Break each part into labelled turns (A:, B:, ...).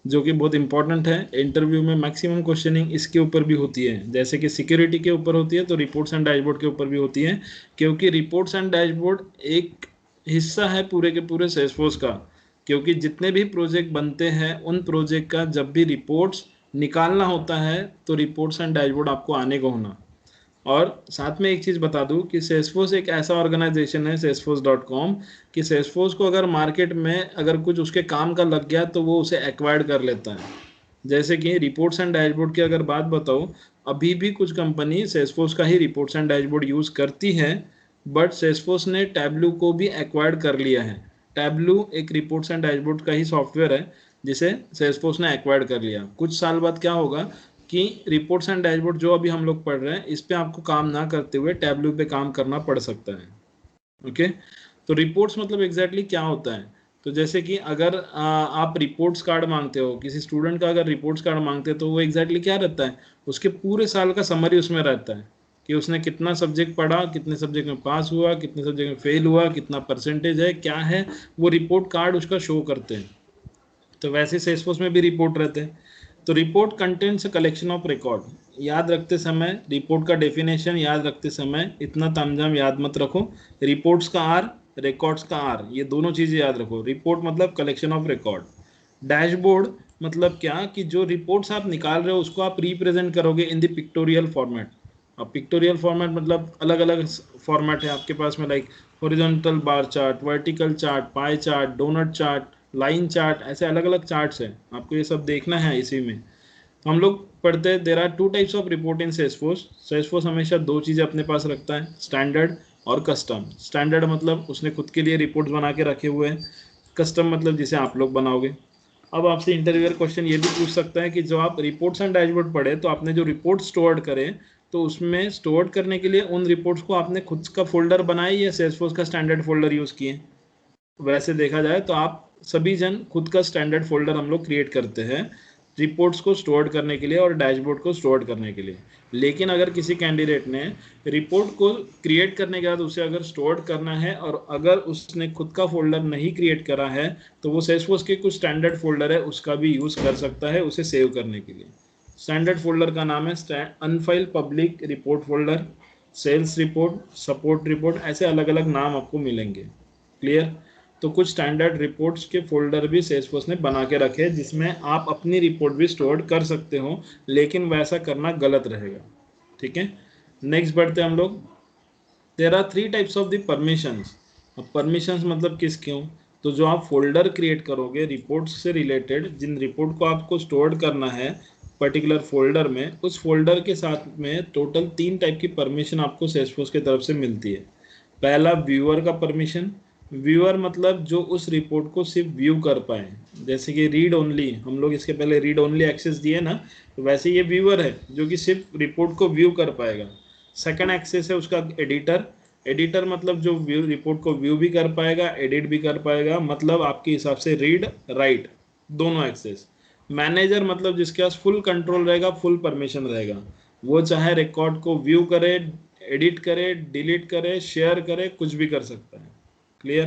A: जो कि बहुत इंपॉर्टेंट है। इंटरव्यू में मैक्सिमम क्वेश्चनिंग इसके ऊपर भी होती है, जैसे कि सिक्योरिटी के ऊपर होती है तो रिपोर्ट्स एंड डैशबोर्ड के ऊपर भी होती है, क्योंकि रिपोर्ट्स एंड डैशबोर्ड एक हिस्सा है पूरे के पूरे सेल्सफोर्स का। क्योंकि जितने भी प्रोजेक्ट बनते हैं उन प्रोजेक्ट का जब भी रिपोर्ट्स निकालना होता है तो रिपोर्ट्स एंड डैशबोर्ड आपको आने को होना। और साथ में एक चीज़ बता दूं कि सेल्सफोर्स एक ऐसा ऑर्गेनाइजेशन है salesforce.com, कि सेल्सफोर्स को अगर मार्केट में अगर कुछ उसके काम का लग गया तो वो उसे एक्वायर्ड कर लेता है। जैसे कि रिपोर्ट्स एंड डैशबोर्ड की अगर बात बताऊं, अभी भी कुछ कंपनी सेल्सफोर्स का ही रिपोर्ट्स एंड डैशबोर्ड यूज़ करती है, बट सेल्सफोर्स ने टैबलू को भी एक्वायर्ड कर लिया है। टैबलू एक रिपोर्ट्स एंड डैशबोर्ड का ही सॉफ्टवेयर है जिसे सेल्सफोर्स ने एक्वायर्ड कर लिया। कुछ साल बाद क्या होगा कि रिपोर्ट्स एंड डैशबोर्ड जो अभी हम लोग पढ़ रहे हैं इस पे आपको काम ना करते हुए टैबलू पे काम करना पड़ सकता है। ओके, तो रिपोर्ट्स मतलब एग्जैक्टली क्या होता है? तो जैसे कि अगर आप रिपोर्ट्स कार्ड मांगते हो किसी स्टूडेंट का, अगर रिपोर्ट्स कार्ड मांगते हो तो वो एग्जैक्टली क्या रहता है, उसके पूरे साल का समरी उसमें रहता है कि उसने कितना सब्जेक्ट पढ़ा, कितने सब्जेक्ट में पास हुआ, कितने सब्जेक्ट में फेल हुआ, कितना परसेंटेज है, क्या है, वो रिपोर्ट कार्ड उसका शो करते हैं। तो वैसे सेल्सफोर्स में भी रिपोर्ट रहते हैं। तो report contents collection of record. याद रखते समय रिपोर्ट का डेफिनेशन याद रखते समय इतना तामझाम याद मत रखो। रिपोर्ट्स का आर, रिकॉर्ड्स का आर, ये दोनों चीज़ें याद रखो। रिपोर्ट मतलब कलेक्शन ऑफ रिकॉर्ड। डैशबोर्ड मतलब क्या कि जो रिपोर्ट्स आप निकाल रहे हो उसको आप रिप्रेजेंट करोगे इन द पिक्टोरियल फॉर्मेट। अब पिक्टोरियल फॉर्मेट मतलब अलग अलग फॉर्मेट है आपके पास में, like horizontal bar chart, vertical chart, pie chart, donut chart, line chart, ऐसे अलग अलग चार्ट्स हैं, आपको ये सब देखना है इसी में। तो हम लोग पढ़ते हैं there are two types of report in Salesforce. Salesforce हमेशा दो चीज़ें अपने पास रखता है, स्टैंडर्ड और कस्टम। स्टैंडर्ड मतलब उसने खुद के लिए रिपोर्ट्स बना के रखे हुए हैं, कस्टम मतलब जिसे आप लोग बनाओगे। अब आपसे इंटरव्यूअर क्वेश्चन ये भी पूछ सकता है कि जो आप रिपोर्ट्स एंड डैशबोर्ड पढ़े तो आपने जो रिपोर्ट स्टोर्ड करे तो उसमें स्टोर करने के लिए उन रिपोर्ट्स को आपने खुद का फोल्डर बनाया या सेल्सफोर्स का स्टैंडर्ड फोल्डर यूज़ किए? वैसे देखा जाए तो आप सभी जन खुद का स्टैंडर्ड फोल्डर हम लोग क्रिएट करते हैं रिपोर्ट्स को स्टोर करने के लिए और डैशबोर्ड को स्टोर करने के लिए। लेकिन अगर किसी कैंडिडेट ने रिपोर्ट को क्रिएट करने के बाद उसे अगर स्टोर करना है और अगर उसने खुद का फोल्डर नहीं क्रिएट करा है तो वो सेल्सफोर्स के कुछ स्टैंडर्ड फोल्डर है उसका भी यूज़ कर सकता है उसे सेव करने के लिए। स्टैंडर्ड फोल्डर का नाम है unfiled public report folder, sales report, support report, ऐसे अलग अलग नाम आपको मिलेंगे। क्लियर? तो कुछ स्टैंडर्ड रिपोर्ट्स के फोल्डर भी सेल्सफोर्स ने बना के रखे हैं जिसमें आप अपनी रिपोर्ट भी स्टोर कर सकते हो, लेकिन वैसा करना गलत रहेगा। ठीक है, नेक्स्ट बढ़ते हैं हम लोग। There are three types of the permissions. अब परमिशंस मतलब किस क्यों, तो जो आप फोल्डर क्रिएट करोगे रिपोर्ट्स से रिलेटेड, जिन रिपोर्ट को आपको स्टोर करना है पर्टिकुलर फोल्डर में, उस फोल्डर के साथ में टोटल तीन टाइप की परमिशन आपको सेल्सफोर्स की तरफ से मिलती है। पहला व्यूअर का परमिशन। व्यूअर मतलब जो उस रिपोर्ट को सिर्फ व्यू कर पाए, जैसे कि रीड ओनली, हम लोग इसके पहले रीड ओनली एक्सेस दिए ना, तो वैसे ये व्यूअर है जो कि सिर्फ रिपोर्ट को व्यू कर पाएगा। सेकंड एक्सेस है उसका एडिटर। एडिटर मतलब जो व्यू रिपोर्ट को व्यू भी कर पाएगा, एडिट भी कर पाएगा, मतलब आपके हिसाब से रीड राइट दोनों एक्सेस। मैनेजर मतलब जिसके पास फुल कंट्रोल रहेगा, फुल परमिशन रहेगा, वो चाहे रिकॉर्ड को व्यू करे, एडिट करे, डिलीट करे, शेयर करे, कुछ भी कर सकता है। क्लियर?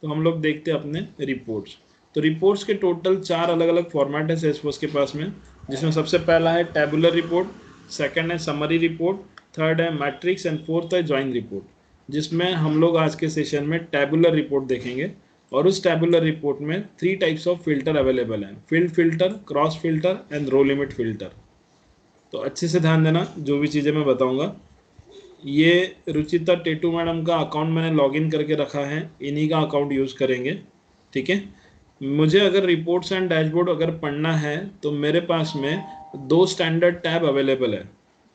A: तो हम लोग देखते हैं अपने रिपोर्ट्स। तो रिपोर्ट्स के टोटल चार अलग अलग फॉर्मेट है सेल्सफोर्स के पास में, जिसमें सबसे पहला है टैबुलर रिपोर्ट, सेकंड है समरी रिपोर्ट, थर्ड है मैट्रिक्स एंड फोर्थ है जॉइन रिपोर्ट। जिसमें हम लोग आज के सेशन में टैबुलर रिपोर्ट देखेंगे। और उस टैबुलर रिपोर्ट में three types of filter available हैं, field filter, cross filter and row limit filter. तो अच्छे से ध्यान देना जो भी चीज़ें मैं बताऊंगा। ये रुचिता टेटू मैडम का अकाउंट मैंने लॉगिन करके रखा है, इन्हीं का अकाउंट यूज़ करेंगे। ठीक है, मुझे अगर रिपोर्ट्स एंड डैशबोर्ड अगर पढ़ना है तो मेरे पास में दो स्टैंडर्ड टैब अवेलेबल है,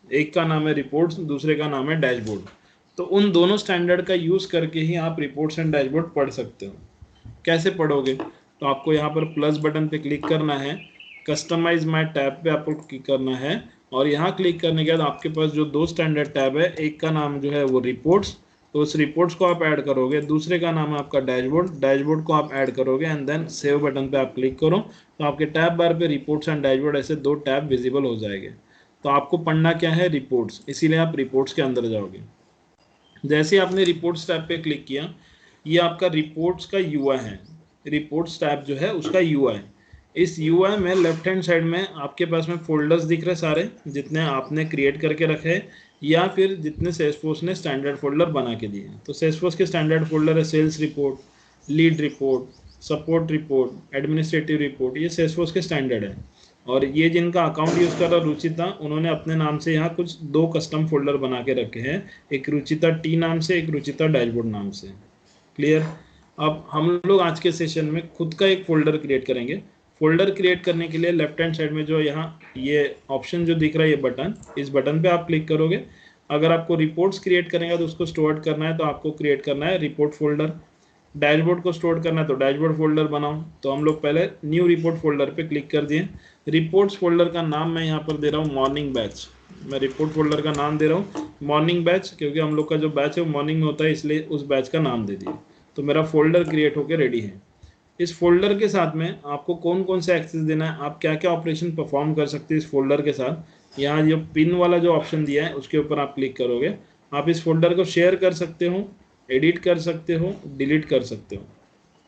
A: एक का नाम है रिपोर्ट्स, दूसरे का नाम है डैशबोर्ड। तो उन दोनों स्टैंडर्ड का यूज़ करके ही आप रिपोर्ट्स एंड डैशबोर्ड पढ़ सकते हो। कैसे पढ़ोगे, तो आपको यहाँ पर प्लस बटन पे क्लिक करना है, कस्टमाइज माय टैब पे आपको क्लिक करना है, और यहाँ क्लिक करने के बाद आपके पास जो दो स्टैंडर्ड टैब है, एक का नाम जो है वो रिपोर्ट्स, तो उस रिपोर्ट्स को आप ऐड करोगे, दूसरे का नाम है आपका डैशबोर्ड, डैशबोर्ड को आप ऐड करोगे एंड देन सेव बटन पे आप क्लिक करो, तो आपके टैब बार पे रिपोर्ट्स एंड डैशबोर्ड ऐसे दो टैब विजिबल हो जाएंगे। तो आपको पढ़ना क्या है, रिपोर्ट्स, इसीलिए आप रिपोर्ट्स के अंदर जाओगे। जैसे आपने रिपोर्ट्स टैब पे क्लिक किया, ये आपका रिपोर्ट्स का यूआई है, रिपोर्ट्स टैब जो है उसका यूआई। इस यूआई में लेफ्ट हैंड साइड में आपके पास में फोल्डर्स दिख रहे सारे जितने आपने क्रिएट करके रखे हैं या फिर जितने सेल्सफोर्स ने स्टैंडर्ड फोल्डर बना के दिए हैं। तो सेल्सफोर्स के स्टैंडर्ड फोल्डर है sales report, lead report, support report, administrative report, ये सेल्सफोर्स के स्टैंडर्ड है। और ये जिनका अकाउंट यूज़ कर रहा रुचिता, उन्होंने अपने नाम से यहाँ कुछ 2 कस्टम फोल्डर बना के रखे हैं, एक रुचिता टी नाम से, एक रुचिता डैशबोर्ड नाम से। क्लियर। अब हम लोग आज के सेशन में खुद का एक फोल्डर क्रिएट करेंगे। फोल्डर क्रिएट करने के लिए लेफ्ट हैंड साइड में जो यहाँ ये ऑप्शन जो दिख रहा है, ये बटन, इस बटन पे आप क्लिक करोगे। अगर आपको रिपोर्ट्स क्रिएट करेंगे तो उसको स्टोर करना है, तो आपको क्रिएट करना है रिपोर्ट फोल्डर। डैशबोर्ड को स्टोर करना है तो डैशबोर्ड फोल्डर बनाओ। तो हम लोग पहले न्यू रिपोर्ट फोल्डर पे क्लिक कर दिए। रिपोर्ट्स फोल्डर का नाम मैं यहाँ पर दे रहा हूँ मॉर्निंग बैच। मैं रिपोर्ट फोल्डर का नाम दे रहा हूँ मॉर्निंग बैच, क्योंकि हम लोग का जो बैच है वो मॉर्निंग में होता है, इसलिए उस बैच का नाम दे दिया। तो मेरा फोल्डर क्रिएट होकर रेडी है। इस फोल्डर के साथ में आपको कौन कौन से एक्सेस देना है, आप क्या क्या ऑपरेशन परफॉर्म कर सकते हैं इस फोल्डर के साथ, यहाँ जो पिन वाला जो ऑप्शन दिया है उसके ऊपर आप क्लिक करोगे। आप इस फोल्डर को शेयर कर सकते हो, एडिट कर सकते हो, डिलीट कर सकते हो।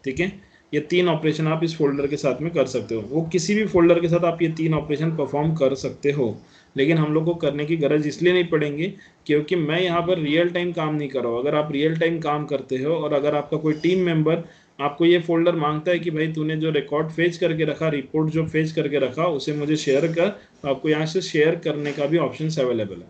A: ठीक है, ये 3 ऑपरेशन आप इस फोल्डर के साथ में कर सकते हो। वो किसी भी फोल्डर के साथ आप ये 3 ऑपरेशन परफॉर्म कर सकते हो, लेकिन हम लोग को करने की गरज इसलिए नहीं पड़ेंगी क्योंकि मैं यहाँ पर रियल टाइम काम नहीं कर रहा हूँ। अगर आप रियल टाइम काम करते हो और अगर आपका कोई टीम मेंबर आपको ये फोल्डर मांगता है कि भाई तूने जो रिकॉर्ड फेच करके रखा, रिपोर्ट जो फेच करके रखा, उसे मुझे शेयर कर, तो आपको यहाँ से शेयर करने का भी ऑप्शन अवेलेबल है।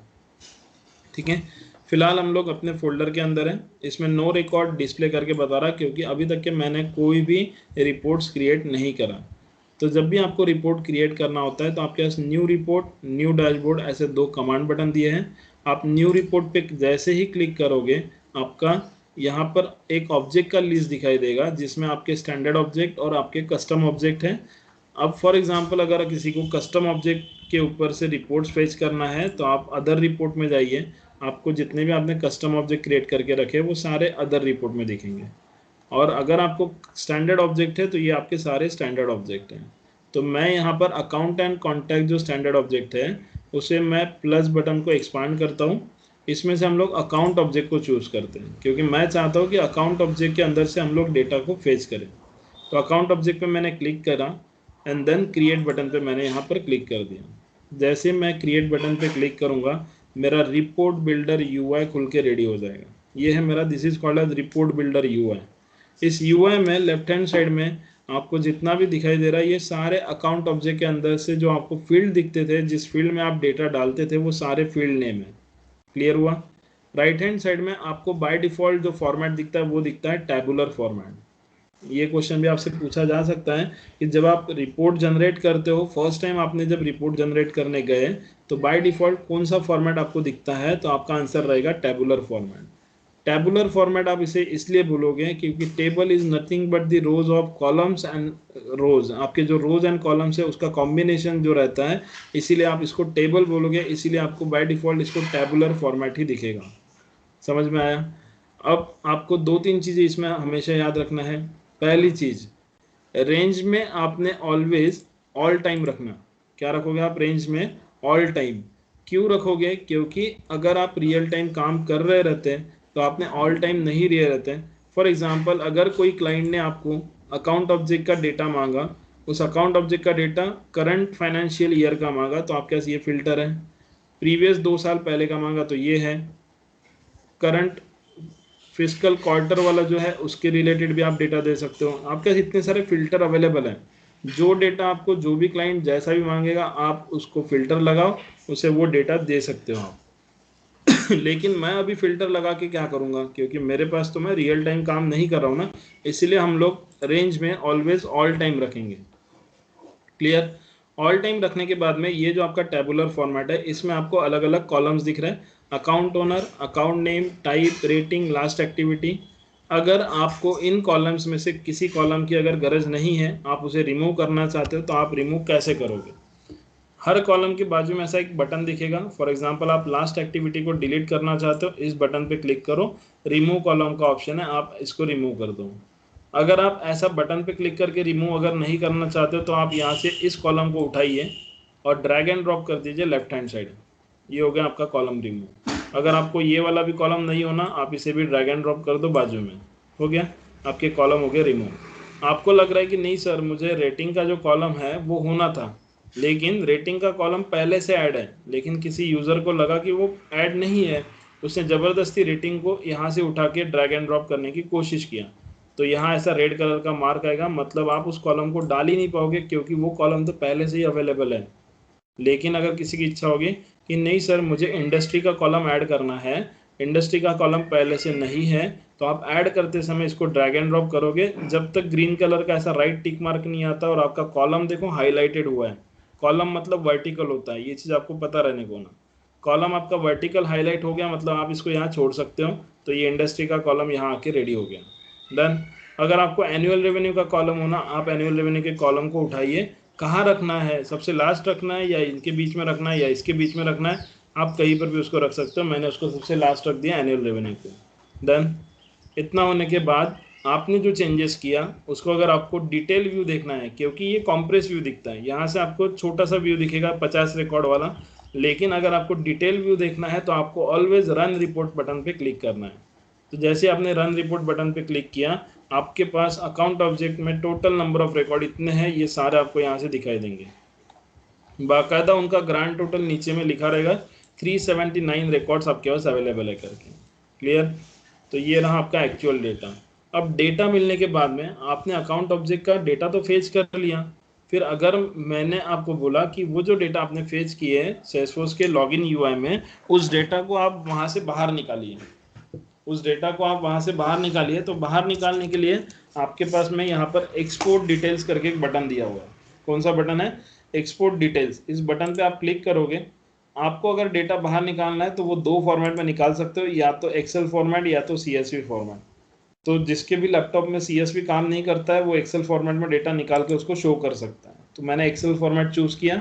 A: ठीक है, फिलहाल हम लोग अपने फोल्डर के अंदर हैं। इसमें नो रिकॉर्ड डिस्प्ले करके बता रहा क्योंकि अभी तक के मैंने कोई भी रिपोर्ट्स क्रिएट नहीं करा। तो जब भी आपको रिपोर्ट क्रिएट करना होता है तो आपके पास न्यू रिपोर्ट, न्यू डैशबोर्ड, ऐसे 2 कमांड बटन दिए हैं। आप न्यू रिपोर्ट पे जैसे ही क्लिक करोगे, आपका यहाँ पर एक ऑब्जेक्ट का लिस्ट दिखाई देगा जिसमें आपके स्टैंडर्ड ऑब्जेक्ट और आपके कस्टम ऑब्जेक्ट हैं। अब फॉर एग्जांपल अगर किसी को कस्टम ऑब्जेक्ट के ऊपर से रिपोर्ट्स फेच करना है तो आप अदर रिपोर्ट में जाइए। आपको जितने भी आपने कस्टम ऑब्जेक्ट क्रिएट करके रखे वो सारे अदर रिपोर्ट में दिखेंगे। और अगर आपको स्टैंडर्ड ऑब्जेक्ट है तो ये आपके सारे स्टैंडर्ड ऑब्जेक्ट हैं। तो मैं यहाँ पर अकाउंट एंड कॉन्टैक्ट जो स्टैंडर्ड ऑब्जेक्ट है उसे मैं प्लस बटन को एक्सपांड करता हूँ। इसमें से हम लोग अकाउंट ऑब्जेक्ट को चूज़ करते हैं क्योंकि मैं चाहता हूँ कि अकाउंट ऑब्जेक्ट के अंदर से हम लोग डेटा को फेच करें। तो अकाउंट ऑब्जेक्ट पे मैंने क्लिक करा एंड देन क्रिएट बटन पे मैंने यहाँ पर क्लिक कर दिया। जैसे मैं क्रिएट बटन पे क्लिक करूँगा, मेरा रिपोर्ट बिल्डर यूआई खुल के रेडी हो जाएगा। ये है मेरा, this is called as report builder UI. इस यूआई में लेफ्ट हैंड साइड में आपको जितना भी दिखाई दे रहा है, ये सारे अकाउंट ऑब्जेक्ट के अंदर से जो आपको फील्ड दिखते थे, जिस फील्ड में आप डेटा डालते थे, वो सारे फील्ड नेम है। क्लियर हुआ। राइट हैंड साइड में आपको बाय डिफॉल्ट जो फॉर्मेट दिखता है वो दिखता है टैबुलर फॉर्मेट। ये क्वेश्चन भी आपसे पूछा जा सकता है कि जब आप रिपोर्ट जनरेट करते हो, फर्स्ट टाइम आपने जब रिपोर्ट जनरेट करने गए तो बाय डिफॉल्ट कौन सा फॉर्मेट आपको दिखता है, तो आपका आंसर रहेगा टैबुलर फॉर्मेट। टैबुलर फॉर्मेट आप इसे इसलिए भूलोगे क्योंकि table is nothing but the rows of columns and rows, आपके जो रोज एंड कॉलम्स है उसका कॉम्बिनेशन जो रहता है, इसीलिए आप इसको टेबल बोलोगे, इसीलिए आपको बाय डिफॉल्ट इसको टैबुलर फॉर्मेट ही दिखेगा। समझ में आया। अब आपको 2-3 चीज़ें इसमें हमेशा याद रखना है। पहली चीज़, रेंज में आपने ऑलवेज ऑल टाइम रखना। क्या रखोगे आप रेंज में? All time. क्यों रखोगे? क्योंकि अगर आप रियल टाइम काम कर रहे रहते हैं तो आपने ऑल टाइम नहीं लिए रहते हैं। फॉर एग्जांपल अगर कोई क्लाइंट ने आपको अकाउंट ऑब्जेक्ट का डेटा मांगा, उस अकाउंट ऑब्जेक्ट का डेटा करंट फाइनेंशियल ईयर का मांगा तो आपके पास ये फिल्टर है। प्रीवियस 2 साल पहले का मांगा तो ये है। करंट फिजिकल क्वार्टर वाला जो है उसके रिलेटेड भी आप डेटा दे सकते हो। आपके पास इतने सारे फिल्टर अवेलेबल हैं। जो डेटा आपको, जो भी क्लाइंट जैसा भी मांगेगा, आप उसको फिल्टर लगाओ, उसे वो डेटा दे सकते हो आप। लेकिन मैं अभी फिल्टर लगा के क्या करूँगा, क्योंकि मेरे पास तो मैं रियल टाइम काम नहीं कर रहा हूँ ना, इसलिए हम लोग रेंज में ऑलवेज ऑल टाइम रखेंगे। क्लियर। ऑल टाइम रखने के बाद में ये जो आपका टेबुलर फॉर्मेट है, इसमें आपको अलग अलग कॉलम्स दिख रहे हैं। Account owner, account name, type, rating, last activity. अगर आपको इन कॉलम्स में से किसी कॉलम की अगर गरज नहीं है, आप उसे रिमूव करना चाहते हो, तो आप रिमूव कैसे करोगे? हर कॉलम के बाजू में ऐसा एक बटन दिखेगा। फॉर एग्जांपल आप लास्ट एक्टिविटी को डिलीट करना चाहते हो, इस बटन पे क्लिक करो, रिमूव कॉलम का ऑप्शन है, आप इसको रिमूव कर दो। अगर आप ऐसा बटन पे क्लिक करके रिमूव अगर नहीं करना चाहते हो तो आप यहाँ से इस कॉलम को उठाइए और ड्रैग एंड ड्रॉप कर दीजिए लेफ्ट हैंड साइड। ये हो गया आपका कॉलम रिमूव। अगर आपको ये वाला भी कॉलम नहीं होना, आप इसे भी ड्रैग एंड ड्रॉप कर दो बाजू में, हो गया आपके कॉलम हो गए रिमूव। आपको लग रहा है कि नहीं सर मुझे रेटिंग का जो कॉलम है वो होना था, लेकिन रेटिंग का कॉलम पहले से ऐड है, लेकिन किसी यूज़र को लगा कि वो ऐड नहीं है, उसने ज़बरदस्ती रेटिंग को यहाँ से उठा के ड्रैग एंड ड्रॉप करने की कोशिश किया, तो यहाँ ऐसा रेड कलर का मार्क आएगा, मतलब आप उस कॉलम को डाल ही नहीं पाओगे क्योंकि वो कॉलम तो पहले से ही अवेलेबल है। लेकिन अगर किसी की इच्छा होगी कि नहीं सर मुझे इंडस्ट्री का कॉलम ऐड करना है, इंडस्ट्री का कॉलम पहले से नहीं है, तो आप ऐड करते समय इसको ड्रैग एंड ड्रॉप करोगे जब तक ग्रीन कलर का ऐसा राइट टिक मार्क नहीं आता और आपका कॉलम देखो हाईलाइटेड हुआ है। कॉलम मतलब वर्टिकल होता है, ये चीज़ आपको पता रहने को ना। कॉलम आपका वर्टिकल हाईलाइट हो गया मतलब आप इसको यहाँ छोड़ सकते हो, तो ये इंडस्ट्री का कॉलम यहाँ आके रेडी हो गया। डन। अगर आपको एनुअल रेवेन्यू का कॉलम होना, आप एनुअल रेवेन्यू के कॉलम को उठाइए, कहाँ रखना है, सबसे लास्ट रखना है या इनके बीच में रखना है या इसके बीच में रखना है, आप कहीं पर भी उसको रख सकते हो। मैंने उसको सबसे लास्ट रख दिया एनुअल रेवेन्यू को। डन। इतना होने के बाद आपने जो चेंजेस किया उसको अगर आपको डिटेल व्यू देखना है, क्योंकि ये कॉम्प्रेस व्यू दिखता है, यहाँ से आपको छोटा सा व्यू दिखेगा 50 रिकॉर्ड वाला, लेकिन अगर आपको डिटेल व्यू देखना है तो आपको ऑलवेज रन रिपोर्ट बटन पे क्लिक करना है। तो जैसे आपने रन रिपोर्ट बटन पे क्लिक किया, आपके पास अकाउंट ऑब्जेक्ट में टोटल नंबर ऑफ रिकॉर्ड इतने हैं, ये सारे आपको यहाँ से दिखाई देंगे। बाकायदा उनका ग्रांड टोटल नीचे में लिखा रहेगा, 379 रिकॉर्ड्स आपके पास अवेलेबल है करके। क्लियर। तो ये रहा आपका एक्चुअल डेटा। अब डेटा मिलने के बाद में आपने अकाउंट ऑब्जेक्ट का डेटा तो फेच कर लिया, फिर अगर मैंने आपको बोला कि वो जो डेटा आपने फेच किए है सेल्सफोर्स के लॉगिन यूआई में, उस डेटा को आप वहाँ से बाहर निकालिए, उस डेटा को आप वहाँ से बाहर निकालिए। तो बाहर निकालने के लिए आपके पास में यहाँ पर एक्सपोर्ट डिटेल्स करके एक बटन दिया हुआ है। कौन सा बटन है? Export details. इस बटन पे आप क्लिक करोगे, आपको अगर डेटा बाहर निकालना है तो वो दो फॉर्मेट में निकाल सकते हो, या तो एक्सेल फॉर्मेट या तो CSV फॉर्मेट। तो जिसके भी लैपटॉप में CSV काम नहीं करता है वो एक्सेल फॉर्मेट में डेटा निकाल के उसको शो कर सकता है। तो मैंने एक्सेल फॉर्मेट चूज़ किया,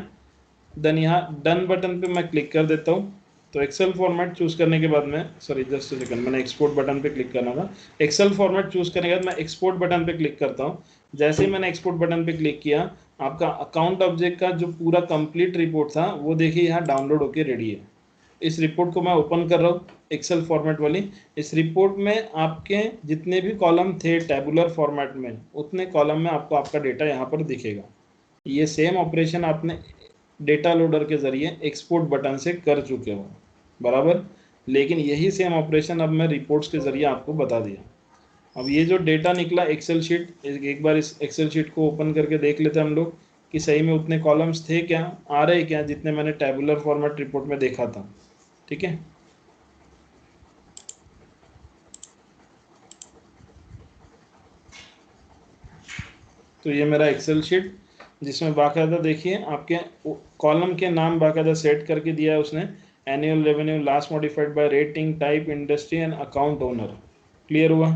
A: देन यहाँ डन बटन पे मैं क्लिक कर देता हूँ। तो एक्सेल फॉर्मेट चूज़ करने के बाद में, सॉरी जस्ट सेकंड, मैंने एक्सपोर्ट बटन पे क्लिक करना था। एक्सेल फॉर्मेट चूज़ करने के बाद मैं एक्सपोर्ट बटन पे क्लिक करता हूँ। जैसे ही मैंने एक्सपोर्ट बटन पे क्लिक किया, आपका अकाउंट ऑब्जेक्ट का जो पूरा कंप्लीट रिपोर्ट था वो देखिए यहाँ डाउनलोड होकर रेडी है। इस रिपोर्ट को मैं ओपन कर रहा हूँ, एक्सेल फॉर्मेट वाली। इस रिपोर्ट में आपके जितने भी कॉलम थे टैबुलर फॉर्मेट में, उतने कॉलम में आपको आपका डेटा यहाँ पर दिखेगा। ये सेम ऑपरेशन आपने डेटा लोडर के ज़रिए एक्सपोर्ट बटन से कर चुके हो, बराबर। लेकिन यही सेम ऑपरेशन अब मैं रिपोर्ट्स के ज़रिए आपको बता दिया। अब ये जो डेटा निकला एक्सेल शीट, एक बार इस एक्सेल शीट को ओपन करके देख लेते हैं हम लोग कि सही में उतने कॉलम्स थे क्या, आ रहे क्या जितने मैंने टैबुलर फॉर्मेट रिपोर्ट में देखा था। ठीक है। तो ये मेरा एक्सेल शीट, जिसमें बाकायदा देखिए आपके कॉलम के नाम बाकायदा सेट करके दिया है उसने, annual revenue, last modified buy rating, type, industry and account owner. Clear हुआ।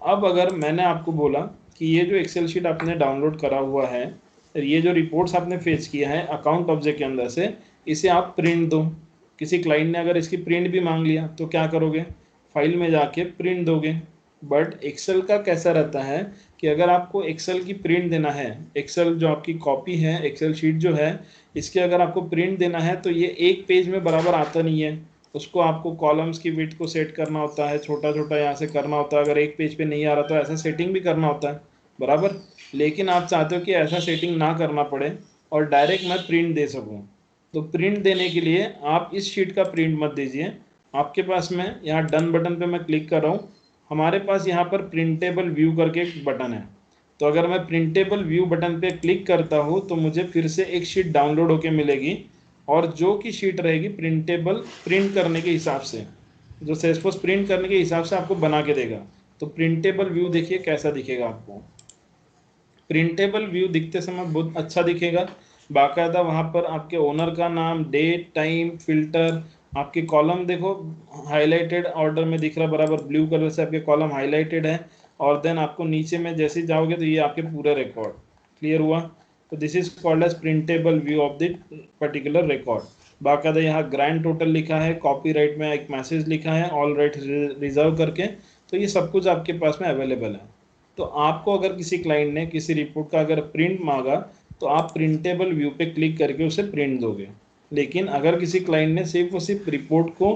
A: अब अगर मैंने आपको बोला कि ये जो एक्सेल शीट आपने डाउनलोड करा हुआ है, ये जो रिपोर्ट्स आपने फेच किया है अकाउंट ऑब्जेक्ट के अंदर से, इसे आप प्रिंट दो। किसी क्लाइंट ने अगर इसकी प्रिंट भी मांग लिया तो क्या करोगे? फाइल में जाके प्रिंट दोगे। बट एक्सेल का कैसा रहता है कि अगर आपको एक्सेल की प्रिंट देना है, एक्सेल जो आपकी कॉपी है, एक्सेल शीट जो है, इसके अगर आपको प्रिंट देना है तो ये एक पेज में बराबर आता नहीं है। उसको आपको कॉलम्स की विड्थ को सेट करना होता है, छोटा छोटा यहाँ से करना होता है। अगर एक पेज पे नहीं आ रहा तो ऐसा सेटिंग भी करना होता है, बराबर। लेकिन आप चाहते हो कि ऐसा सेटिंग ना करना पड़े और डायरेक्ट मैं प्रिंट दे सकूँ। तो प्रिंट देने के लिए आप इस शीट का प्रिंट मत दीजिए। आपके पास में यहाँ डन बटन पे मैं क्लिक कर रहा हूँ, हमारे पास यहाँ पर प्रिंटेबल व्यू करके एक बटन है। तो अगर मैं प्रिंटेबल व्यू बटन पे क्लिक करता हूँ तो मुझे फिर से एक शीट डाउनलोड होके मिलेगी, और जो की शीट रहेगी प्रिंटेबल, प्रिंट करने के हिसाब से, जो सेल्सफोर्स प्रिंट करने के हिसाब से आपको बना के देगा। तो प्रिंटेबल व्यू देखिए कैसा दिखेगा आपको। प्रिंटेबल व्यू दिखते समय बहुत अच्छा दिखेगा। बाकायदा वहाँ पर आपके ओनर का नाम, डेट, टाइम, फिल्टर, आपके कॉलम देखो हाईलाइटेड ऑर्डर में दिख रहा है, बराबर ब्लू कलर से आपके कॉलम हाईलाइटेड है। और देन आपको नीचे में जैसे ही जाओगे तो ये आपके पूरे रिकॉर्ड। क्लियर हुआ। तो this is called as printable view of the particular record. बाकायदा यहाँ ग्रैंड टोटल लिखा है, कॉपीराइट में एक मैसेज लिखा है, ऑल राइट रिजर्व करके। तो ये सब कुछ आपके पास में अवेलेबल है। तो आपको अगर किसी क्लाइंट ने किसी रिपोर्ट का अगर प्रिंट मांगा तो आप प्रिंटेबल व्यू पे क्लिक करके उसे प्रिंट दोगे। लेकिन अगर किसी क्लाइंट ने सिर्फ और सिर्फ रिपोर्ट को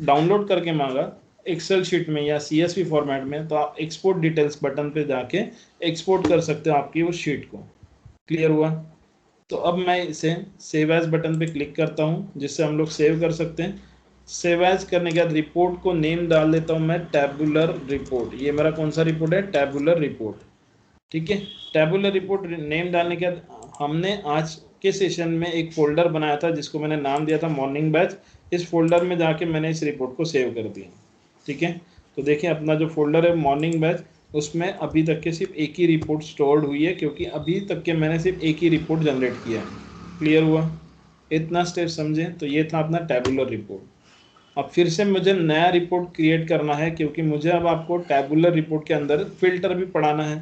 A: डाउनलोड करके मांगा, एक्सेल शीट में या CSV फॉर्मेट में, तो आप एक्सपोर्ट डिटेल्स बटन पे जाके एक्सपोर्ट कर सकते हो आपकी उस शीट को। क्लियर हुआ? तो अब मैं इसे सेव एज बटन पे क्लिक करता हूँ, जिससे हम लोग सेव कर सकते हैं। सेव एज करने के बाद रिपोर्ट को नेम डाल देता हूँ मैं टैबुलर रिपोर्ट। ये मेरा कौन सा रिपोर्ट है? Tabular report. ठीक है, टैबुलर रिपोर्ट नेम डालने के बाद हमने आज के सेशन में एक फोल्डर बनाया था जिसको मैंने नाम दिया था मॉर्निंग बैच। इस फोल्डर में जाके मैंने इस रिपोर्ट को सेव कर दिया। ठीक है, तो देखिए अपना जो फोल्डर है मॉर्निंग बैच, उसमें अभी तक के सिर्फ एक ही रिपोर्ट स्टोर्ड हुई है, क्योंकि अभी तक के मैंने सिर्फ एक ही रिपोर्ट जनरेट किया है। क्लियर हुआ? इतना स्टेप समझे? तो ये था अपना टैबुलर रिपोर्ट। अब फिर से मुझे नया रिपोर्ट क्रिएट करना है, क्योंकि मुझे अब आपको टैबुलर रिपोर्ट के अंदर फिल्टर भी पढ़ाना है।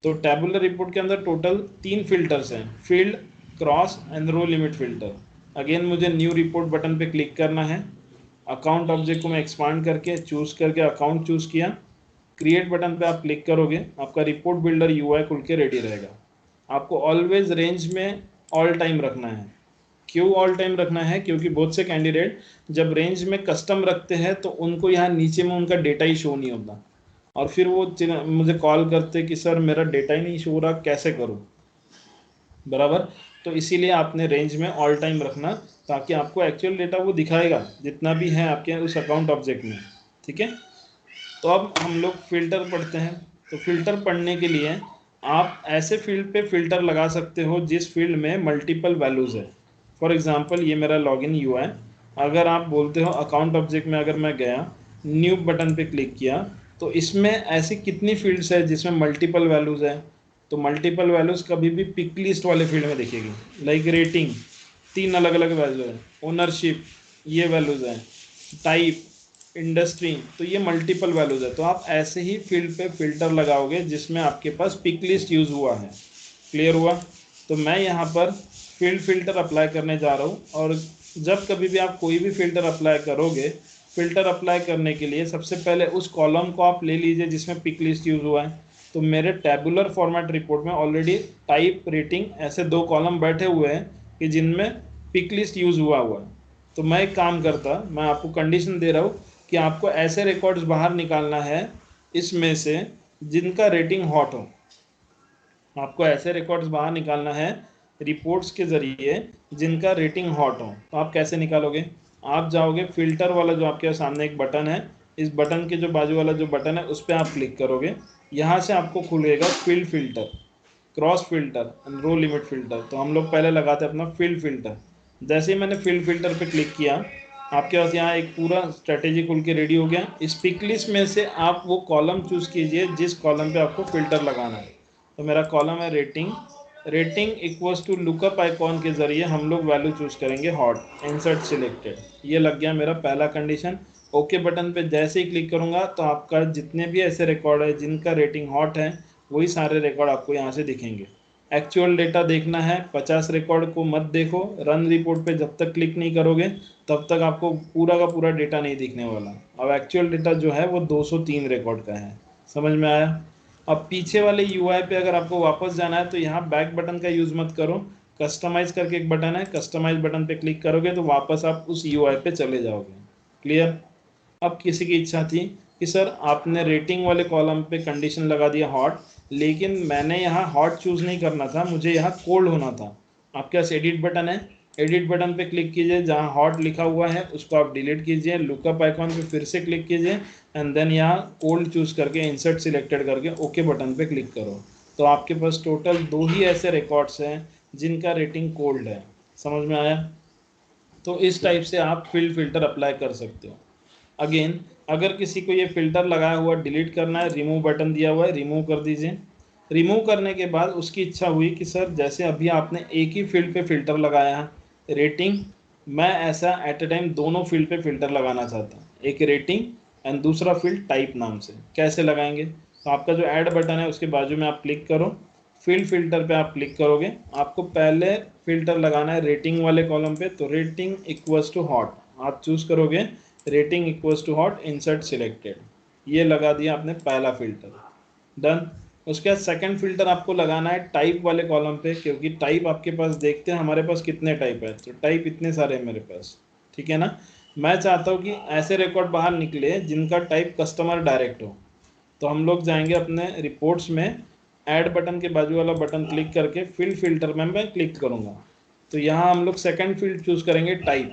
A: तो टैबुलर रिपोर्ट के अंदर टोटल 3 फिल्टर्स हैं, field, cross and row limit filter. Again मुझे न्यू रिपोर्ट बटन पे क्लिक करना है। अकाउंट ऑब्जेक्ट को मैं एक्सपांड करके चूज करके अकाउंट चूज किया। क्रिएट बटन पे आप क्लिक करोगे, आपका रिपोर्ट बिल्डर यूआई खुल के रेडी रहेगा। आपको ऑलवेज रेंज में ऑल टाइम रखना है। क्यों ऑल टाइम रखना है? क्योंकि बहुत से कैंडिडेट जब रेंज में कस्टम रखते हैं तो उनको यहाँ नीचे में उनका डेटा ही शो नहीं होता, और फिर वो मुझे कॉल करते कि सर मेरा डेटा ही नहीं शो हो रहा, कैसे करूँ? बराबर। तो इसीलिए आपने रेंज में ऑल टाइम रखना, ताकि आपको एक्चुअल डेटा वो दिखाएगा जितना भी है आपके उस अकाउंट ऑब्जेक्ट में। ठीक है, तो अब हम लोग फिल्टर पढ़ते हैं। तो फिल्टर पढ़ने के लिए आप ऐसे फील्ड पे फिल्टर लगा सकते हो जिस फील्ड में मल्टीपल वैल्यूज़ है। फॉर एग्जांपल ये मेरा लॉगिन यूआई, अगर आप बोलते हो अकाउंट ऑब्जेक्ट में अगर मैं गया, न्यू बटन पे क्लिक किया, तो इसमें ऐसी कितनी फील्ड्स है जिसमें मल्टीपल वैल्यूज़ है? तो मल्टीपल वैल्यूज़ कभी भी पिक लिस्ट वाले फील्ड में दिखेगी। लाइक रेटिंग, 3 अलग अलग वैल्यू है। ओनरशिप, ये वैल्यूज़ है। टाइप, इंडस्ट्री, तो ये मल्टीपल वैल्यूज है। तो आप ऐसे ही फील्ड पे फिल्टर लगाओगे जिसमें आपके पास पिक लिस्ट यूज हुआ है। क्लियर हुआ? तो मैं यहाँ पर फील्ड फिल्टर अप्लाई करने जा रहा हूँ। और जब कभी भी आप कोई भी फिल्टर अप्लाई करोगे, फिल्टर अप्लाई करने के लिए सबसे पहले उस कॉलम को आप ले लीजिए जिसमें पिक लिस्ट यूज हुआ है। तो मेरे टैबुलर फॉर्मेट रिपोर्ट में ऑलरेडी टाइप, रेटिंग, ऐसे 2 कॉलम बैठे हुए हैं कि जिनमें पिक लिस्ट यूज हुआ है। तो मैं एक काम करता, मैं आपको कंडीशन दे रहा हूँ कि आपको ऐसे रिकॉर्ड्स बाहर निकालना है इसमें से जिनका रेटिंग हॉट हो। आपको ऐसे रिकॉर्ड्स बाहर निकालना है रिपोर्ट्स के ज़रिए जिनका रेटिंग हॉट हो। तो आप कैसे निकालोगे? आप जाओगे फिल्टर वाला, जो आपके सामने एक बटन है, इस बटन के जो बाजू वाला जो बटन है उस पर आप क्लिक करोगे। यहाँ से आपको खुलेगा field filter, cross filter and row limit filter. तो हम लोग पहले लगाते हैं अपना फील्ड फिल्टर। जैसे ही मैंने फील्ड फिल्टर पे क्लिक किया, आपके पास यहाँ एक पूरा स्ट्रेटेजी खुल के रेडी हो गया। इस पिक लिस्ट में से आप वो कॉलम चूज कीजिए जिस कॉलम पे आपको फिल्टर लगाना है। तो मेरा कॉलम है rating. Rating equals to lookup icon के जरिए हम लोग वैल्यू चूज करेंगे हॉट, इंसर्ट सिलेक्टेड। ये लग गया मेरा पहला कंडीशन। ओके बटन पे जैसे ही क्लिक करूंगा तो आपका जितने भी ऐसे रिकॉर्ड है जिनका रेटिंग हॉट है, वही सारे रिकॉर्ड आपको यहाँ से दिखेंगे। एक्चुअल डेटा देखना है, 50 रिकॉर्ड को मत देखो। रन रिपोर्ट पे जब तक क्लिक नहीं करोगे तब तक आपको पूरा का पूरा डेटा नहीं दिखने वाला। अब एक्चुअल डेटा जो है वो 203 रिकॉर्ड का है। समझ में आया? अब पीछे वाले यूआई पे अगर आपको वापस जाना है तो यहाँ बैक बटन का यूज़ मत करो, कस्टमाइज करके एक बटन है, कस्टमाइज बटन पे क्लिक करोगे तो वापस आप उस यूआई पे चले जाओगे। क्लियर? अब किसी की इच्छा थी कि सर आपने रेटिंग वाले कॉलम पे कंडीशन लगा दिया हॉट, लेकिन मैंने यहाँ हॉट चूज़ नहीं करना था, मुझे यहाँ कोल्ड होना था। आपके पास एडिट बटन है, एडिट बटन पे क्लिक कीजिए, जहाँ हॉट लिखा हुआ है उसको आप डिलीट कीजिए, लुकअप आइकॉन पे फिर से क्लिक कीजिए एंड देन यहाँ कोल्ड चूज़ करके इंसर्ट सिलेक्टेड करके ओके बटन पे क्लिक करो। तो आपके पास टोटल 2 ही ऐसे रिकॉर्ड्स हैं जिनका रेटिंग कोल्ड है। समझ में आया? तो इस टाइप से आप फील्ड फिल्टर अप्लाई कर सकते हो। अगेन अगर किसी को ये फिल्टर लगाया हुआ डिलीट करना है, रिमूव बटन दिया हुआ है, रिमूव कर दीजिए। रिमूव करने के बाद उसकी इच्छा हुई कि सर जैसे अभी आपने एक ही फील्ड पे फिल्टर लगाया है रेटिंग, मैं ऐसा एट ए टाइम दोनों फील्ड पे फिल्टर लगाना चाहता हूँ, एक रेटिंग एंड दूसरा फील्ड टाइप नाम से। कैसे लगाएंगे? तो आपका जो ऐड बटन है उसके बाजू में आप क्लिक करो, फील्ड फिल्टर पे आप क्लिक करोगे। आपको पहले फिल्टर लगाना है रेटिंग वाले कॉलम पे, तो रेटिंग इक्वल्स टू हॉट आप चूज करोगे, rating equals to hot, insert selected. ये लगा दिया आपने पहला फिल्टर, डन। उसके बाद सेकंड फिल्टर आपको लगाना है टाइप वाले कॉलम पे, क्योंकि टाइप आपके पास देखते हैं हमारे पास कितने टाइप है, तो टाइप इतने सारे हैं मेरे पास। ठीक है ना? मैं चाहता हूँ कि ऐसे रिकॉर्ड बाहर निकले जिनका टाइप कस्टमर डायरेक्ट हो। तो हम लोग जाएंगे अपने रिपोर्ट्स में, ऐड बटन के बाजू वाला बटन क्लिक करके फील्ड फिल्टर में मैं क्लिक करूँगा। तो यहाँ हम लोग सेकंड फील्ड चूज करेंगे टाइप।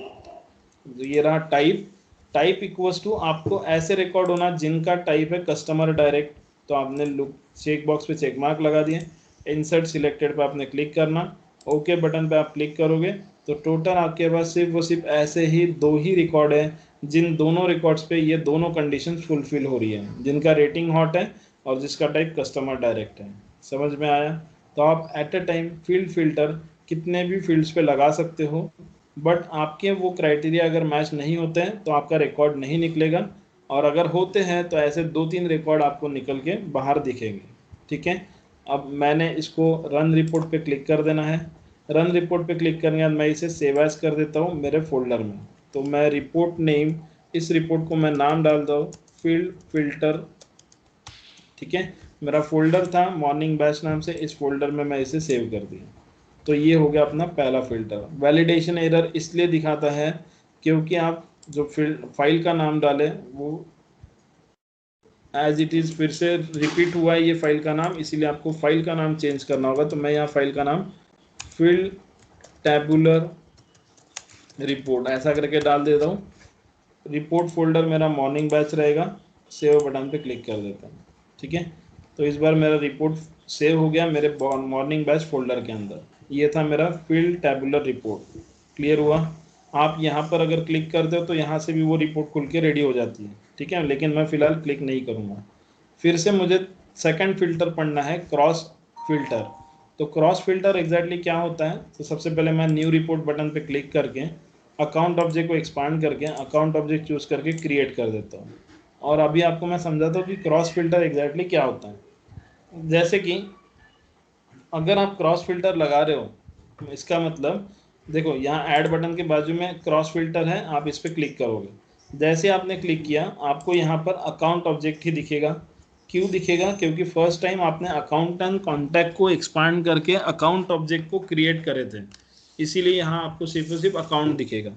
A: तो ये रहा टाइप। टाइप इक्वल्स टू आपको ऐसे रिकॉर्ड होना जिनका टाइप है कस्टमर डायरेक्ट। तो आपने लुक चेक बॉक्स पे चेक मार्क लगा दिए, इंसर्ट सिलेक्टेड पे आपने क्लिक करना, ओके बटन पे आप क्लिक करोगे तो टोटल आपके पास सिर्फ और सिर्फ ऐसे ही 2 ही रिकॉर्ड है जिन दोनों रिकॉर्ड्स पे ये दोनों कंडीशन फुलफिल हो रही है, जिनका रेटिंग हॉट है और जिसका टाइप कस्टमर डायरेक्ट है। समझ में आया? तो आप at a time field filter कितने भी फील्ड्स पे लगा सकते हो, बट आपके वो क्राइटेरिया अगर मैच नहीं होते हैं तो आपका रिकॉर्ड नहीं निकलेगा, और अगर होते हैं तो ऐसे 2-3 रिकॉर्ड आपको निकल के बाहर दिखेंगे। ठीक है, अब मैंने इसको रन रिपोर्ट पे क्लिक कर देना है। रन रिपोर्ट पे क्लिक करने के बाद मैं इसे सेव एज कर देता हूँ मेरे फोल्डर में। तो मैं रिपोर्ट नेम, इस रिपोर्ट को मैं नाम डालता हूँ फील्ड फिल्टर। ठीक है, मेरा फोल्डर था मॉर्निंग बैच नाम से, इस फोल्डर में मैं इसे सेव कर दिया। तो ये हो गया अपना पहला फिल्टर। वैलिडेशन एरर इसलिए दिखाता है क्योंकि आप जो फाइल का नाम डाले वो एज इट इज फिर से रिपीट हुआ है ये फाइल का नाम, इसीलिए आपको फाइल का नाम चेंज करना होगा। तो मैं यहाँ फाइल का नाम फील्ड टैबुलर रिपोर्ट ऐसा करके डाल देता हूँ। रिपोर्ट फोल्डर मेरा मॉर्निंग बैच रहेगा, सेव बटन पे क्लिक कर देता हूँ। ठीक है, तो इस बार मेरा रिपोर्ट सेव हो गया मेरे मॉर्निंग बैच फोल्डर के अंदर। ये था मेरा फील्ड टैबुलर रिपोर्ट। क्लियर हुआ? आप यहाँ पर अगर क्लिक करते हो तो यहाँ से भी वो रिपोर्ट खुल के रेडी हो जाती है। ठीक है, लेकिन मैं फिलहाल क्लिक नहीं करूँगा। फिर से मुझे सेकंड फिल्टर पढ़ना है, क्रॉस फिल्टर। तो क्रॉस फिल्टर एग्जैक्टली क्या होता है? तो सबसे पहले मैं न्यू रिपोर्ट बटन पे क्लिक करके अकाउंट ऑब्जेक्ट को एक्सपांड करके अकाउंट ऑब्जेक्ट चूज करके क्रिएट कर देता हूँ। और अभी आपको मैं समझाता हूँ कि क्रॉस फिल्टर एग्जैक्टली क्या होता है। जैसे कि अगर आप क्रॉस फिल्टर लगा रहे हो तो इसका मतलब देखो, यहाँ ऐड बटन के बाजू में क्रॉस फिल्टर है, आप इस पर क्लिक करोगे। जैसे आपने क्लिक किया आपको यहाँ पर अकाउंट ऑब्जेक्ट ही दिखेगा। क्यों दिखेगा? क्योंकि फर्स्ट टाइम आपने अकाउंट एंड कॉन्टैक्ट को एक्सपांड करके अकाउंट ऑब्जेक्ट को क्रिएट करे थे, इसीलिए यहाँ आपको सिर्फ और सिर्फ अकाउंट दिखेगा।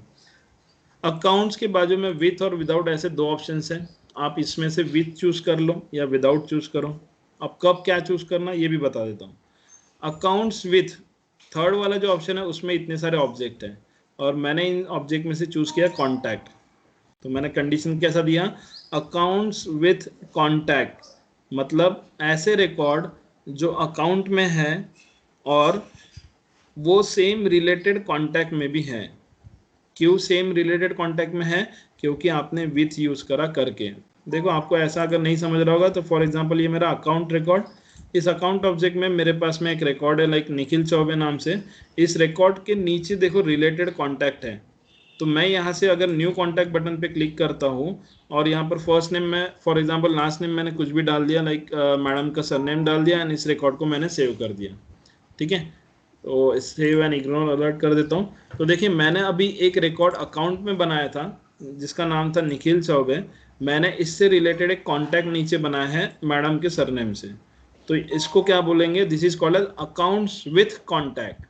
A: अकाउंट्स के बाजू में विथ और विदाउट ऐसे 2 ऑप्शंस हैं, आप इसमें से विथ चूज कर लो या विदाउट चूज करो। अब कब क्या चूज करना ये भी बता देता हूँ। अकाउंट्स विथ थर्ड वाला जो ऑप्शन है उसमें इतने सारे ऑब्जेक्ट हैं, और मैंने इन ऑब्जेक्ट में से चूज किया कॉन्टैक्ट। तो मैंने कंडीशन कैसा दिया? अकाउंट्स विथ कॉन्टैक्ट, मतलब ऐसे रिकॉर्ड जो अकाउंट में है और वो सेम रिलेटेड कॉन्टैक्ट में भी है। क्यों सेम रिलेटेड कॉन्टैक्ट में है? क्योंकि आपने विथ यूज करा करके। देखो, आपको ऐसा अगर नहीं समझ रहा होगा तो फॉर एग्जांपल ये मेरा अकाउंट रिकॉर्ड, इस अकाउंट ऑब्जेक्ट में मेरे पास में एक रिकॉर्ड है लाइक निखिल चौबे नाम से। इस रिकॉर्ड के नीचे देखो रिलेटेड कॉन्टैक्ट है। तो मैं यहाँ से अगर न्यू कॉन्टैक्ट बटन पे क्लिक करता हूँ और यहाँ पर फर्स्ट नेम में फॉर एग्जांपल लास्ट नेम मैंने कुछ भी डाल दिया लाइक मैडम का सरनेम डाल दिया एंड इस रिकॉर्ड को मैंने सेव कर दिया। ठीक है, तो सेव एंड इग्नोर अलर्ट कर देता हूँ। तो देखिए, मैंने अभी एक रिकॉर्ड अकाउंट में बनाया था जिसका नाम था निखिल चौबे। मैंने इससे रिलेटेड एक कॉन्टैक्ट नीचे बनाया है मैडम के सरनेम से। तो इसको क्या बोलेंगे? This is called as accounts with contact.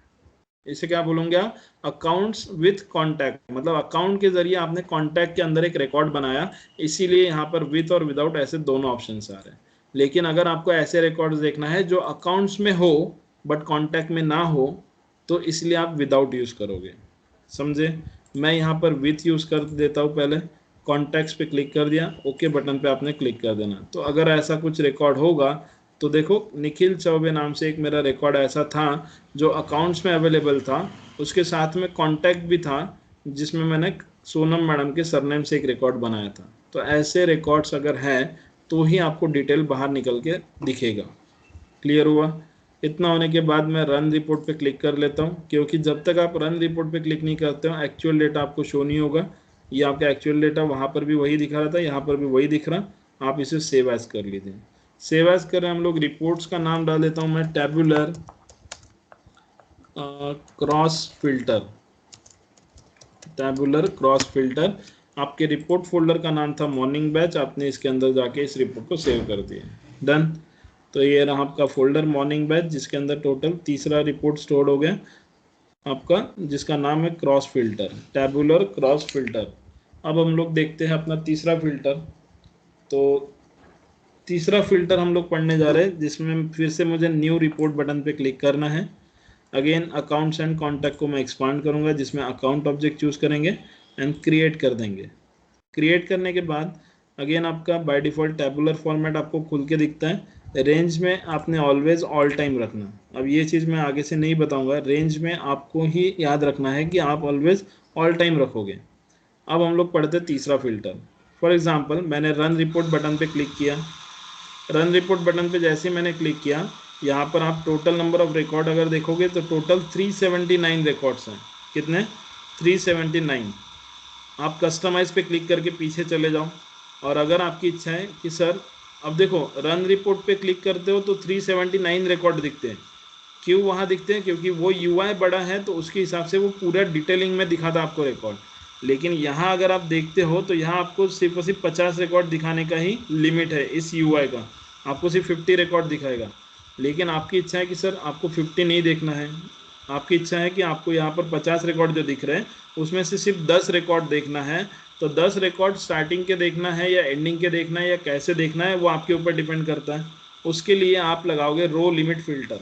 A: इसे क्या बोलोगे आप? अकाउंट्स विथ कॉन्टैक्ट, मतलब अकाउंट के जरिए आपने कॉन्टैक्ट के अंदर एक रिकॉर्ड बनाया, इसीलिए यहाँ पर विथ और विदाउट ऐसे दोनों ऑप्शन आ रहे हैं। लेकिन अगर आपको ऐसे रिकॉर्ड्स देखना है जो अकाउंट्स में हो बट कॉन्टैक्ट में ना हो, तो इसलिए आप विदाउट यूज करोगे। समझे? मैं यहाँ पर विथ यूज कर देता हूँ। पहले कॉन्टैक्ट्स पे क्लिक कर दिया, ओके बटन पे आपने क्लिक कर देना। तो अगर ऐसा कुछ रिकॉर्ड होगा तो देखो, निखिल चौबे नाम से एक मेरा रिकॉर्ड ऐसा था जो अकाउंट्स में अवेलेबल था, उसके साथ में कॉन्टैक्ट भी था जिसमें मैंने सोनम मैडम के सरनेम से एक रिकॉर्ड बनाया था। तो ऐसे रिकॉर्ड्स अगर हैं तो ही आपको डिटेल बाहर निकल के दिखेगा। क्लियर हुआ? इतना होने के बाद मैं रन रिपोर्ट पे क्लिक कर लेता हूँ, क्योंकि जब तक आप रन रिपोर्ट पे क्लिक नहीं करते हो एक्चुअल डेटा आपको शो नहीं होगा। ये आपका एक्चुअल डेटा वहाँ पर भी वही दिखा रहा था, यहाँ पर भी वही दिख रहा। आप इसे सेव एज कर लीजिए। सेव एज करें हम लोग, रिपोर्ट्स का नाम डाल देता हूँ मैं tabular cross filter. Tabular cross filter. आपके रिपोर्ट फोल्डर का नाम था मॉर्निंग बैच, आपने इसके अंदर जाके इस रिपोर्ट को सेव कर दिया। डन। तो ये रहा आपका फोल्डर मॉर्निंग बैच जिसके अंदर टोटल तीसरा रिपोर्ट स्टोर हो गया आपका, जिसका नाम है cross filter, tabular cross filter. अब हम लोग देखते हैं अपना तीसरा फिल्टर। तो तीसरा फिल्टर हम लोग पढ़ने जा रहे हैं, जिसमें फिर से मुझे न्यू रिपोर्ट बटन पे क्लिक करना है। अगेन अकाउंट्स एंड कॉन्टैक्ट को मैं एक्सपांड करूंगा, जिसमें अकाउंट ऑब्जेक्ट चूज करेंगे एंड क्रिएट कर देंगे। क्रिएट करने के बाद अगेन आपका बाय डिफ़ॉल्ट टैबुलर फॉर्मेट आपको खुल के दिखता है। रेंज में आपने ऑलवेज ऑल टाइम रखना। अब ये चीज़ मैं आगे से नहीं बताऊंगा, रेंज में आपको ही याद रखना है कि आप ऑलवेज ऑल टाइम रखोगे। अब हम लोग पढ़ते तीसरा फिल्टर। फॉर एग्जांपल मैंने रन रिपोर्ट बटन पे क्लिक किया। रन रिपोर्ट बटन पे जैसे ही मैंने क्लिक किया, यहाँ पर आप टोटल नंबर ऑफ रिकॉर्ड अगर देखोगे तो टोटल 379 रिकॉर्ड्स हैं। कितने? 379। आप कस्टमाइज पे क्लिक करके पीछे चले जाओ, और अगर आपकी इच्छा है कि सर, अब देखो रन रिपोर्ट पे क्लिक करते हो तो 379 रिकॉर्ड दिखते हैं। क्यों वहाँ दिखते हैं? क्योंकि वो यूआई बड़ा है तो उसके हिसाब से वो पूरा डिटेलिंग में दिखाता आपको रिकॉर्ड। लेकिन यहाँ अगर आप देखते हो तो यहाँ आपको सिर्फ और सिर्फ 50 रिकॉर्ड दिखाने का ही लिमिट है इस यूआई का। आपको सिर्फ 50 रिकॉर्ड दिखाएगा। लेकिन आपकी इच्छा है कि सर आपको 50 नहीं देखना है, आपकी इच्छा है कि आपको यहाँ पर 50 रिकॉर्ड जो दिख रहे हैं उसमें से सिर्फ 10 रिकॉर्ड देखना है। तो 10 रिकॉर्ड स्टार्टिंग के देखना है या एंडिंग के देखना है या कैसे देखना है, वो आपके ऊपर डिपेंड करता है। उसके लिए आप लगाओगे रो लिमिट फिल्टर।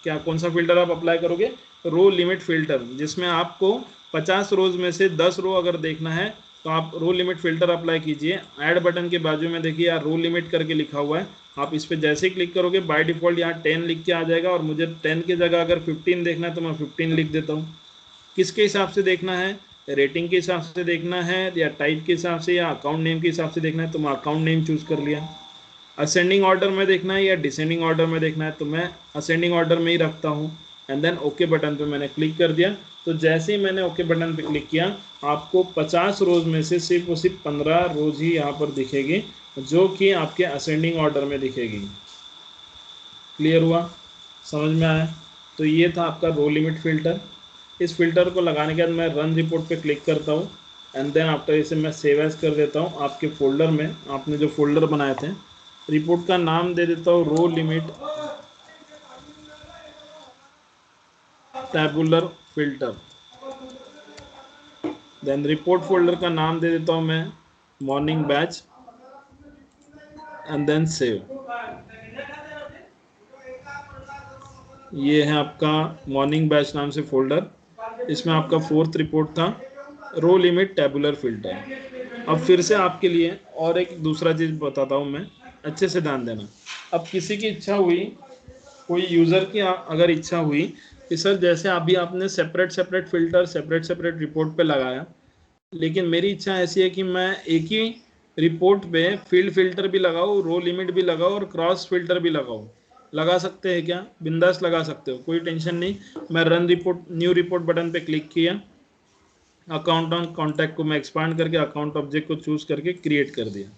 A: क्या, कौन सा फिल्टर आप अप्लाई करोगे? रो लिमिट फिल्टर, जिसमें आपको 50 रोज में से 10 रो अगर देखना है तो आप रो लिमिट फिल्टर अप्लाई कीजिए। ऐड बटन के बाजू में देखिए यार रो लिमिट करके लिखा हुआ है, आप इस पर जैसे ही क्लिक करोगे बाय डिफ़ॉल्ट यहाँ 10 लिख के आ जाएगा, और मुझे 10 की जगह अगर 15 देखना है तो मैं 15 लिख देता हूँ। किसके हिसाब से देखना है? रेटिंग के हिसाब से देखना है, या टाइप के हिसाब से, या अकाउंट नेम के हिसाब से देखना है, तो मैं अकाउंट नेम चूज़ कर लिया। असेंडिंग ऑर्डर में देखना है या डिसेंडिंग ऑर्डर में देखना है, तो मैं असेंडिंग ऑर्डर में ही रखता हूँ। एंड देन ओके बटन पे मैंने क्लिक कर दिया। तो जैसे ही मैंने ओके बटन पे क्लिक किया, आपको 50 रोज में से सिर्फ और सिर्फ 15 रोज ही यहाँ पर दिखेगी, जो कि आपके असेंडिंग ऑर्डर में दिखेगी। क्लियर हुआ? समझ में आया? तो ये था आपका रो लिमिट फिल्टर। इस फिल्टर को लगाने के बाद मैं रन रिपोर्ट पे क्लिक करता हूँ, एंड देन आफ्टर इसे मैं सेव एज कर देता हूँ आपके फोल्डर में। आपने जो फोल्डर बनाए थे, रिपोर्ट का नाम दे देता हूँ row limit tabular filter. Then report folder का नाम दे देता हूँ मैं morning batch, and then save. ये है आपका मॉर्निंग बैच नाम से फोल्डर। इसमें आपका फोर्थ रिपोर्ट था रो लिमिट टैबुलर फिल्टर। अब फिर से आपके लिए और एक दूसरा चीज़ बताता हूँ मैं, अच्छे से ध्यान देना। अब किसी की इच्छा हुई, कोई यूज़र की अगर इच्छा हुई कि सर जैसे अभी आपने separate separate filter separate separate report पे लगाया, लेकिन मेरी इच्छा ऐसी है कि मैं एक ही रिपोर्ट पे फील्ड फिल्टर भी लगाऊँ, रो लिमिट भी लगाऊँ और क्रॉस फिल्टर भी लगाऊँ। लगा सकते हैं क्या? बिंदास लगा सकते हो, कोई टेंशन नहीं। मैं run report new report button पे क्लिक किया, अकाउंट ऑन कॉन्टैक्ट को मैं एक्सपांड करके अकाउंट ऑब्जेक्ट को चूज करके क्रिएट कर दिया।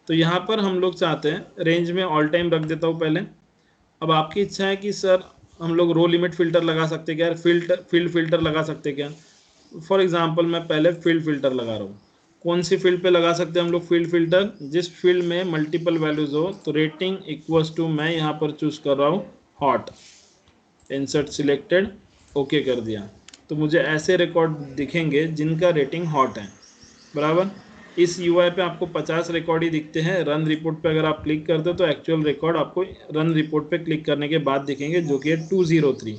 A: तो यहाँ पर हम लोग चाहते हैं रेंज में ऑल टाइम रख देता हूँ पहले। अब आपकी इच्छा है कि सर हम लोग रो लिमिट फिल्टर लगा सकते क्या, फील्ड फिल्टर लगा सकते क्या? फॉर एग्जांपल मैं पहले फील्ड फिल्टर लगा रहा हूँ। कौन सी फील्ड पे लगा सकते हैं हम लोग फील्ड फिल्टर? जिस फील्ड में मल्टीपल वैल्यूज हो। तो रेटिंग इक्वल्स टू, मैं यहाँ पर चूज कर रहा हूँ हॉट, इंसर्ट सिलेक्टेड, ओके कर दिया। तो मुझे ऐसे रिकॉर्ड दिखेंगे जिनका रेटिंग हॉट है। बराबर। इस यूआई पे आपको 50 रिकॉर्ड ही दिखते हैं। रन रिपोर्ट पे अगर आप क्लिक करते हो तो एक्चुअल रिकॉर्ड आपको रन रिपोर्ट पे क्लिक करने के बाद दिखेंगे, जो कि है 203।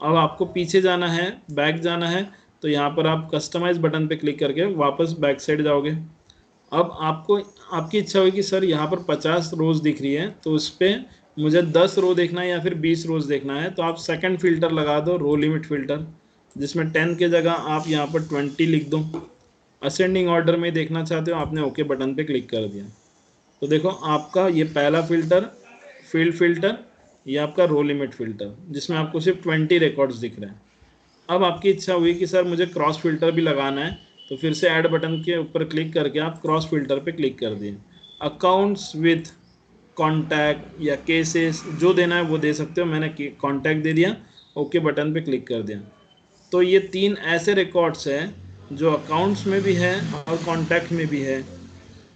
A: अब आपको पीछे जाना है, बैक जाना है, तो यहाँ पर आप कस्टमाइज बटन पे क्लिक करके वापस बैक साइड जाओगे। अब आपको, आपकी इच्छा होगी कि सर यहाँ पर 50 रोज दिख रही है, तो उस पर मुझे 10 रो देखना है या फिर 20 रोज देखना है, तो आप सेकंड फिल्टर लगा दो रो लिमिट फिल्टर, जिसमें 10 के जगह आप यहाँ पर 20 लिख दो। असेंडिंग ऑर्डर में देखना चाहते हो, आपने ओके बटन पे क्लिक कर दिया। तो देखो आपका ये पहला फिल्टर फील्ड फिल्टर, ये आपका रो लिमिट फिल्टर, जिसमें आपको सिर्फ 20 रिकॉर्ड्स दिख रहे हैं। अब आपकी इच्छा हुई कि सर मुझे क्रॉस फिल्टर भी लगाना है, तो फिर से ऐड बटन के ऊपर क्लिक करके आप क्रॉस फिल्टर पे क्लिक कर दिए। अकाउंट्स विथ कॉन्टैक्ट या केसेस जो देना है वो दे सकते हो, मैंने कॉन्टैक्ट दे दिया, ओके बटन पे क्लिक कर दिया। तो ये 3 ऐसे रिकॉर्ड्स हैं जो अकाउंट्स में भी है और कॉन्टैक्ट में भी है।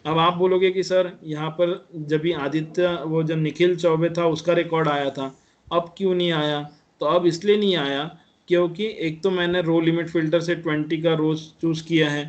A: अब आप बोलोगे कि सर यहाँ पर जब भी आदित्य, वो जब निखिल चौबे था उसका रिकॉर्ड आया था, अब क्यों नहीं आया? तो अब इसलिए नहीं आया क्योंकि एक तो मैंने रो लिमिट फिल्टर से 20 का रोज चूज़ किया है,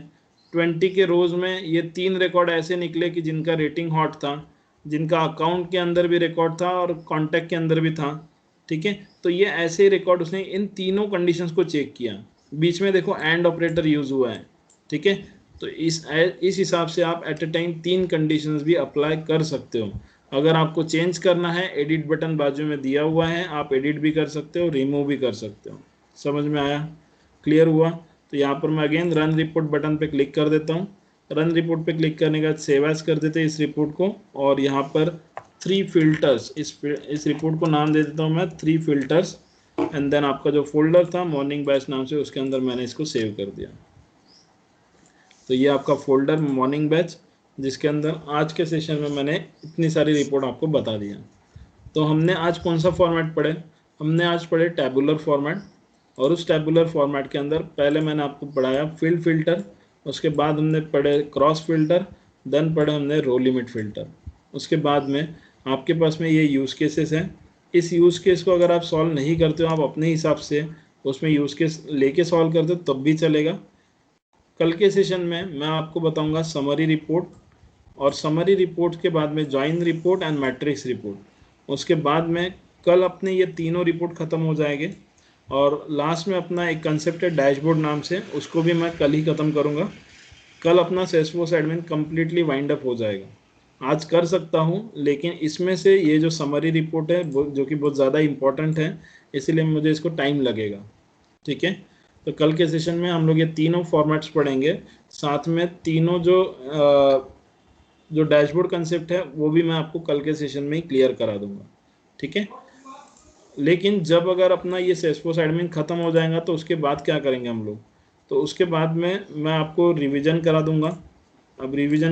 A: 20 के रोज में ये 3 रिकॉर्ड ऐसे निकले कि जिनका रेटिंग हॉट था, जिनका अकाउंट के अंदर भी रिकॉर्ड था और कॉन्टैक्ट के अंदर भी था, ठीक है। तो ये ऐसे रिकॉर्ड उसने इन तीनों कंडीशंस को चेक किया, बीच में देखो एंड ऑपरेटर यूज हुआ है, ठीक है। तो इस हिसाब से आप एट ए टाइम 3 कंडीशंस भी अप्लाई कर सकते हो। अगर आपको चेंज करना है, एडिट बटन बाजू में दिया हुआ है, आप एडिट भी कर सकते हो, रिमूव भी कर सकते हो। समझ में आया? क्लियर हुआ? तो यहाँ पर मैं अगेन रन रिपोर्ट बटन पे क्लिक कर देता हूँ। रन रिपोर्ट पे क्लिक करने के बाद सेव एज कर देते हैं इस रिपोर्ट को, और यहाँ पर 3 फिल्टर्स, इस रिपोर्ट को नाम दे देता हूँ मैं 3 फिल्टर्स, एंड देन आपका जो फोल्डर था मॉर्निंग बैच नाम से, उसके अंदर मैंने इसको सेव कर दिया। तो ये आपका फोल्डर मॉर्निंग बैच, जिसके अंदर आज के सेशन में मैंने इतनी सारी रिपोर्ट आपको बता दिया। तो हमने आज कौन सा फॉर्मेट पढ़े? हमने आज पढ़े टैबुलर फॉर्मेट, और उस टैबुलर फॉर्मेट के अंदर पहले मैंने आपको पढ़ाया फील्ड फिल्टर, उसके बाद हमने पढ़े क्रॉस फिल्टर, देन पढ़े हमने रो लिमिट फिल्टर। उसके बाद में आपके पास में ये यूज़ केसेस हैं। इस यूज़ केस को अगर आप सॉल्व नहीं करते हो, आप अपने हिसाब से उसमें यूज़ केस लेके सॉल्व करते हो तब भी चलेगा। कल के सेशन में मैं आपको बताऊंगा समरी रिपोर्ट, और समरी रिपोर्ट के बाद में join report and matrix report. उसके बाद में कल अपने ये तीनों रिपोर्ट ख़त्म हो जाएंगे, और लास्ट में अपना एक कंसेप्ट है डैशबोर्ड नाम से, उसको भी मैं कल ही ख़त्म करूँगा। कल अपना Salesforce admin completely wind up हो जाएगा। आज कर सकता हूँ, लेकिन इसमें से ये जो समरी रिपोर्ट है जो कि बहुत ज़्यादा इंपॉर्टेंट है, इसीलिए मुझे इसको टाइम लगेगा, ठीक है। तो कल के सेशन में हम लोग ये तीनों फॉर्मेट्स पढ़ेंगे, साथ में तीनों जो डैशबोर्ड कंसेप्ट है वो भी मैं आपको कल के सेशन में ही क्लियर करा दूंगा, ठीक है। लेकिन जब अगर अपना ये सेल्सफोर्स एडमिन ख़त्म हो जाएगा तो उसके बाद क्या करेंगे हम लोग? तो उसके बाद में मैं आपको रिवीजन करा दूंगा। अब रिवीजन